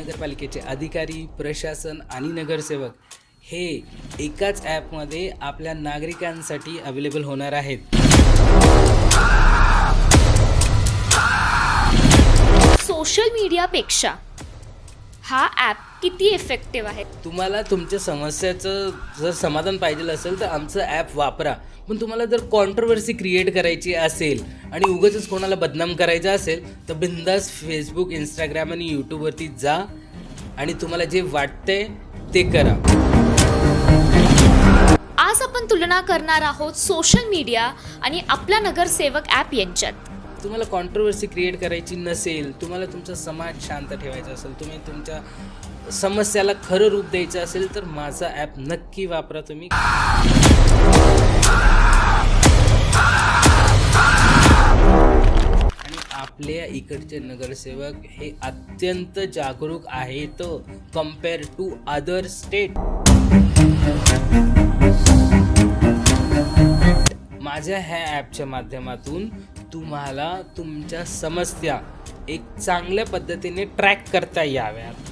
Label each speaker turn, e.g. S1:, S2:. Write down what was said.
S1: महानगरपालिकेचे अधिकारी, प्रशासन आणि नगरसेवक हे एकाच ॲपमध्ये आपल्या नागरिकांसाठी अवेलेबल होणार आहेत.
S2: सोशल मीडियापेक्षा हा ॲप किती इफेक्टिव्ह आहे?
S1: तुम्हाला तुमच्या समस्याचं जर समाधान पाहिजे असेल तर आमचं ॲप वापरा. पण तुम्हाला जर कॉन्ट्रोवर्सी क्रिएट करायची असेल आणि उगाचच कोणाला बदनाम करायचं असेल तर बिंदास फेसबुक, इंस्टाग्राम आणि यूट्यूबवरती जा आणि तुम्हाला जे वाटतंय ते करा.
S2: आज आपण तुलना करणार आहोत सोशल मीडिया आणि आपला नगरसेवक ॲप यांच्यात.
S1: तुम्हाला कॉन्ट्रोवर्सी क्रिएट करायची नसेल, तुम्हाला तुमचा समाज शांत ठेवायचा असेल, तुम्ही तुमच्या समस्याला खरं रूप द्यायचं असेल तर माझा ॲप नक्की वापरा तुम्ही. आणि आपल्या इकडचे नगरसेवक हे अत्यंत जागरूक आहेत कम्पेअर टू अदर स्टेट. माझ्या ह्या ॲपच्या माध्यमातून तुम्हाला तुमच्या समस्या एक चांगल्या पद्धतीने ट्रॅक करता याव्यात.